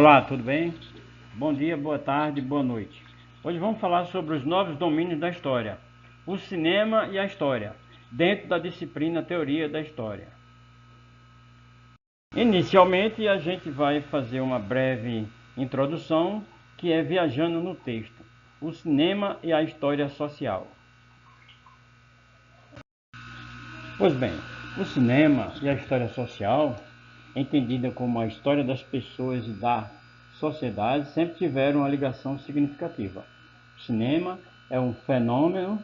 Olá, tudo bem? Bom dia, boa tarde, boa noite. Hoje vamos falar sobre os novos domínios da história, o cinema e a história, dentro da disciplina Teoria da História. Inicialmente, a gente vai fazer uma breve introdução, que é viajando no texto, o cinema e a história social. Pois bem, o cinema e a história social, entendida como a história das pessoas e da sociedade, sempre tiveram uma ligação significativa. O cinema é um fenômeno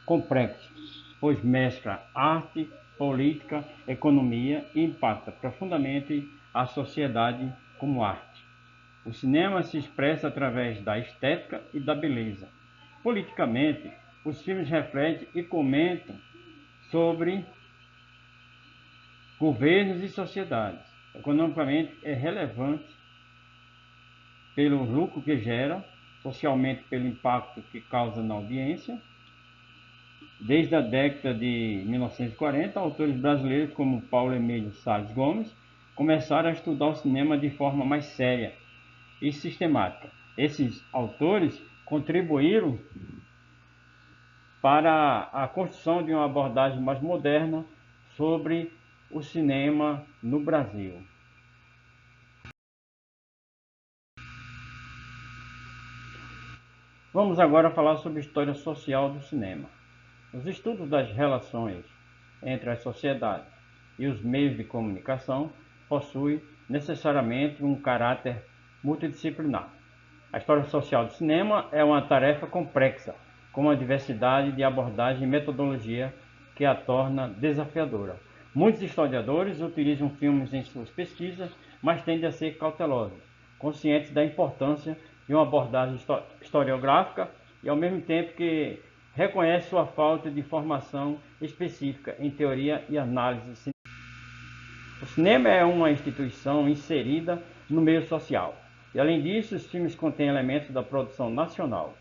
complexo, pois mescla arte, política, economia e impacta profundamente a sociedade como arte. O cinema se expressa através da estética e da beleza. Politicamente, os filmes refletem e comentam sobre governos e sociedades. Economicamente é relevante pelo lucro que gera, socialmente pelo impacto que causa na audiência. Desde a década de 1940, autores brasileiros como Paulo Emílio Salles Gomes começaram a estudar o cinema de forma mais séria e sistemática. Esses autores contribuíram para a construção de uma abordagem mais moderna sobre o cinema no Brasil. Vamos agora falar sobre a história social do cinema. Os estudos das relações entre as sociedades e os meios de comunicação possuem necessariamente um caráter multidisciplinar. A história social do cinema é uma tarefa complexa, com uma diversidade de abordagem e metodologia que a torna desafiadora. Muitos historiadores utilizam filmes em suas pesquisas, mas tendem a ser cautelosos, conscientes da importância de uma abordagem historiográfica e ao mesmo tempo que reconhece sua falta de formação específica em teoria e análise. O cinema é uma instituição inserida no meio social. E além disso, os filmes contêm elementos da produção nacional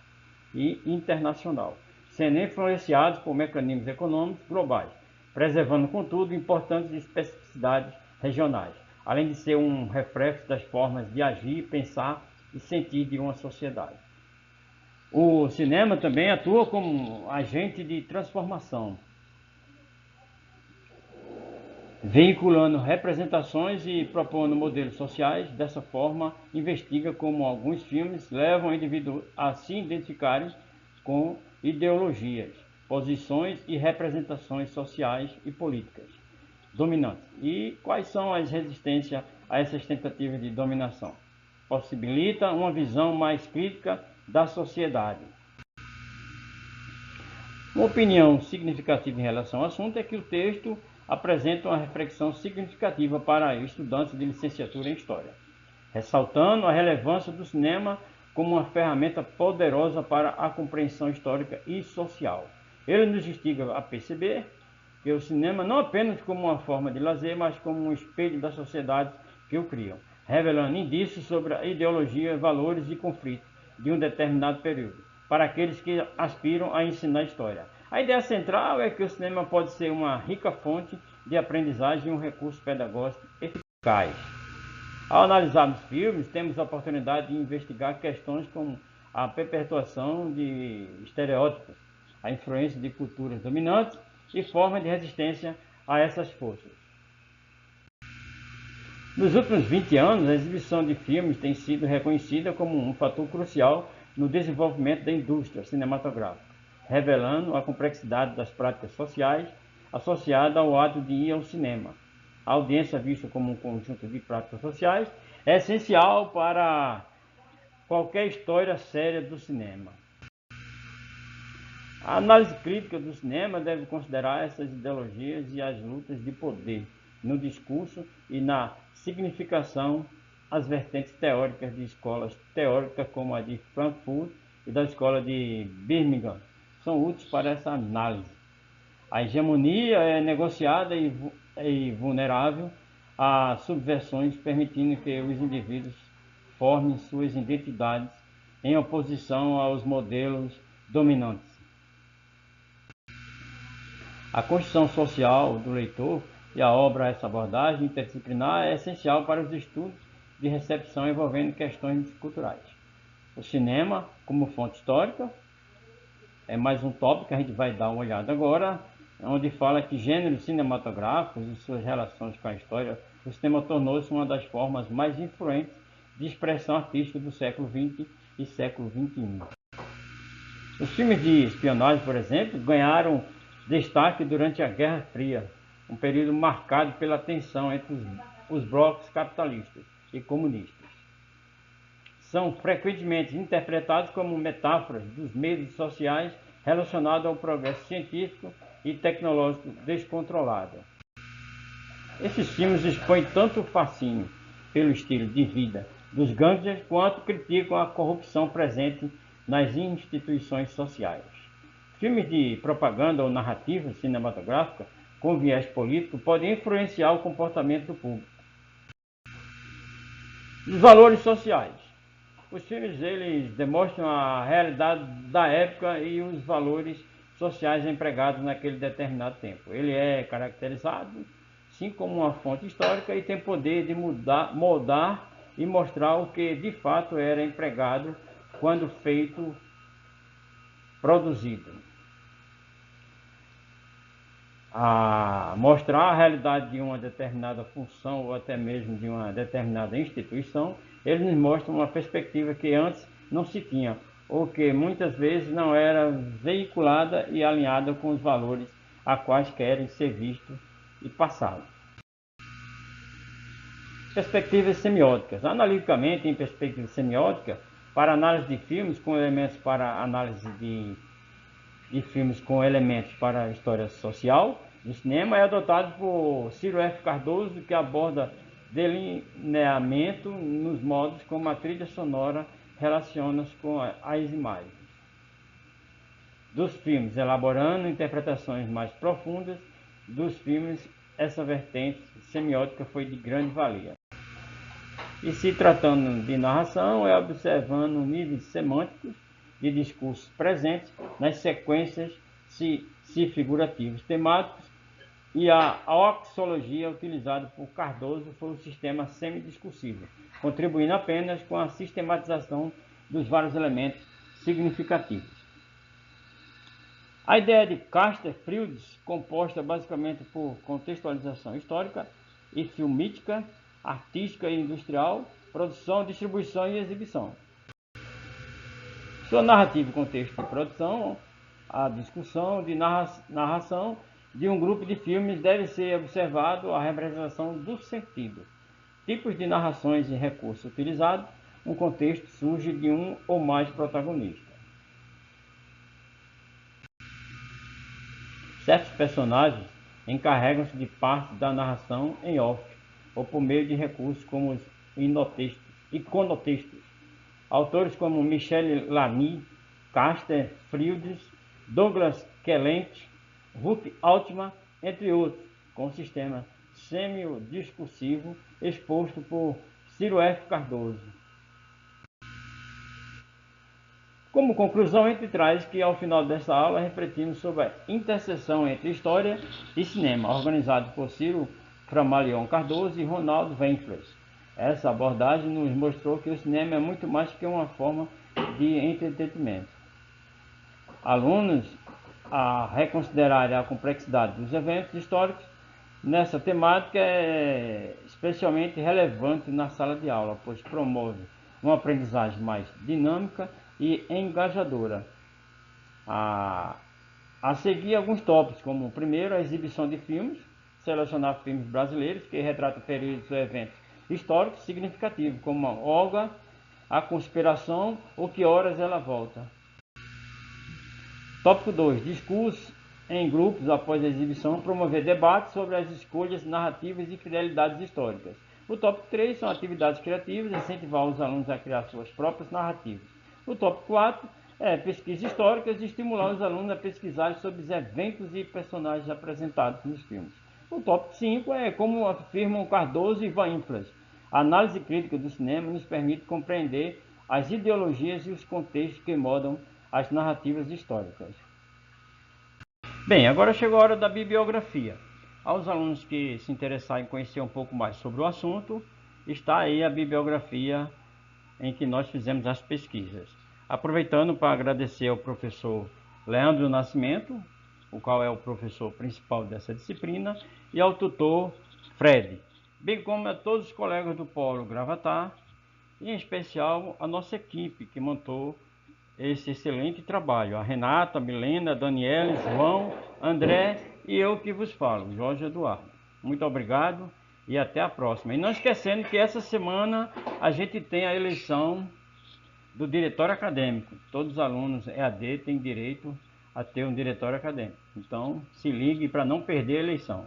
e internacional, sendo influenciados por mecanismos econômicos globais, preservando, contudo, importantes especificidades regionais, além de ser um reflexo das formas de agir, pensar e sentir de uma sociedade. O cinema também atua como agente de transformação, veiculando representações e propondo modelos sociais. Dessa forma, investiga como alguns filmes levam indivíduos a se identificarem com ideologias, posições e representações sociais e políticas dominantes. E quais são as resistências a essas tentativas de dominação? Possibilita uma visão mais crítica da sociedade. Uma opinião significativa em relação ao assunto é que o texto apresenta uma reflexão significativa para estudantes de licenciatura em História, ressaltando a relevância do cinema como uma ferramenta poderosa para a compreensão histórica e social. Ele nos instiga a perceber que o cinema não apenas como uma forma de lazer, mas como um espelho das sociedades que o criam, revelando indícios sobre a ideologia, valores e conflitos de um determinado período, para aqueles que aspiram a ensinar história. A ideia central é que o cinema pode ser uma rica fonte de aprendizagem e um recurso pedagógico eficaz. Ao analisarmos filmes, temos a oportunidade de investigar questões como a perpetuação de estereótipos, a influência de culturas dominantes e formas de resistência a essas forças. Nos últimos 20 anos, a exibição de filmes tem sido reconhecida como um fator crucial no desenvolvimento da indústria cinematográfica, revelando a complexidade das práticas sociais associadas ao ato de ir ao cinema. A audiência, vista como um conjunto de práticas sociais, é essencial para qualquer história séria do cinema. A análise crítica do cinema deve considerar essas ideologias e as lutas de poder no discurso e na significação. As vertentes teóricas de escolas teóricas como a de Frankfurt e da escola de Birmingham são úteis para essa análise. A hegemonia é negociada e vulnerável a subversões, permitindo que os indivíduos formem suas identidades em oposição aos modelos dominantes. A construção social do leitor e a obra essa abordagem interdisciplinar é essencial para os estudos de recepção envolvendo questões culturais. O cinema como fonte histórica é mais um tópico que a gente vai dar uma olhada agora, onde fala que gêneros cinematográficos e suas relações com a história, o cinema tornou-se uma das formas mais influentes de expressão artística do século XX e século XXI. Os filmes de espionagem, por exemplo, ganharam destaque durante a Guerra Fria, um período marcado pela tensão entre os blocos capitalistas e comunistas. São frequentemente interpretados como metáforas dos medos sociais relacionados ao progresso científico e tecnológico descontrolado. Esses filmes expõem tanto o fascínio pelo estilo de vida dos gangsters quanto criticam a corrupção presente nas instituições sociais. Filmes de propaganda ou narrativa cinematográfica com viés político podem influenciar o comportamento do público. Os valores sociais. Os filmes eles demonstram a realidade da época e os valores sociais empregados naquele determinado tempo. Ele é caracterizado, sim, como uma fonte histórica e tem poder de moldar e mostrar o que de fato era empregado quando feito, produzido. A mostrar a realidade de uma determinada função ou até mesmo de uma determinada instituição, eles nos mostram uma perspectiva que antes não se tinha, ou que muitas vezes não era veiculada e alinhada com os valores a quais querem ser vistos e passados. Perspectivas semióticas. Analiticamente, em perspectiva semiótica, para análise de filmes com elementos para análise de filmes com elementos para a história social do cinema, é adotado por Ciro F. Cardoso, que aborda delineamento nos modos como a trilha sonora relaciona-se com as imagens dos filmes, elaborando interpretações mais profundas dos filmes. Essa vertente semiótica foi de grande valia. E se tratando de narração, é observando níveis semânticos de discursos presentes nas sequências figurativos temáticos, e a oxologia utilizada por Cardoso foi o sistema semidiscursivo, contribuindo apenas com a sistematização dos vários elementos significativos. A ideia de Caster-Fields, composta basicamente por contextualização histórica e filmística, artística e industrial, produção, distribuição e exibição. Sua narrativa e contexto de produção, a discussão de narração de um grupo de filmes deve ser observado a representação do sentido, tipos de narrações e recursos utilizados, um contexto surge de um ou mais protagonistas. Certos personagens encarregam-se de parte da narração em off, ou por meio de recursos como os iconotextos. Autores como Michel Lamy, Caster-Fields, Douglas Kellent, Ruth Altman, entre outros, com o sistema semidiscursivo exposto por Ciro F. Cardoso. Como conclusão, a gente traz que ao final dessa aula refletimos sobre a interseção entre história e cinema, organizado por Ciro Flammarion Cardoso e Ronald Weinfels. Essa abordagem nos mostrou que o cinema é muito mais que uma forma de entretenimento. Alunos a reconsiderar a complexidade dos eventos históricos nessa temática é especialmente relevante na sala de aula, pois promove uma aprendizagem mais dinâmica e engajadora. A seguir alguns tópicos, como primeiro a exibição de filmes, selecionar filmes brasileiros que retratam períodos ou eventos históricos significativos, como Olga, A Conspiração ou Que Horas Ela Volta. Tópico 2. Discurso em grupos após a exibição, promover debates sobre as escolhas narrativas e fidelidades históricas. O tópico 3 são atividades criativas, incentivar os alunos a criar suas próprias narrativas. O tópico 4 é pesquisas históricas e estimular os alunos a pesquisar sobre os eventos e personagens apresentados nos filmes. O tópico 5 é como afirmam Cardoso e Weinfels. A análise crítica do cinema nos permite compreender as ideologias e os contextos que moldam as narrativas históricas. Bem, agora chegou a hora da bibliografia. Aos alunos que se interessarem em conhecer um pouco mais sobre o assunto, está aí a bibliografia em que nós fizemos as pesquisas. Aproveitando para agradecer ao professor Leandro Nascimento, o qual é o professor principal dessa disciplina, e ao tutor Fred, bem como a todos os colegas do Polo Gravatar, e em especial a nossa equipe que montou esse excelente trabalho, a Renata, a Milena, a Daniela, João, André e eu que vos falo, Jorge Eduardo. Muito obrigado e até a próxima. E não esquecendo que essa semana a gente tem a eleição do diretório acadêmico. Todos os alunos EAD têm direito a ter um diretório acadêmico. Então, se ligue para não perder a eleição.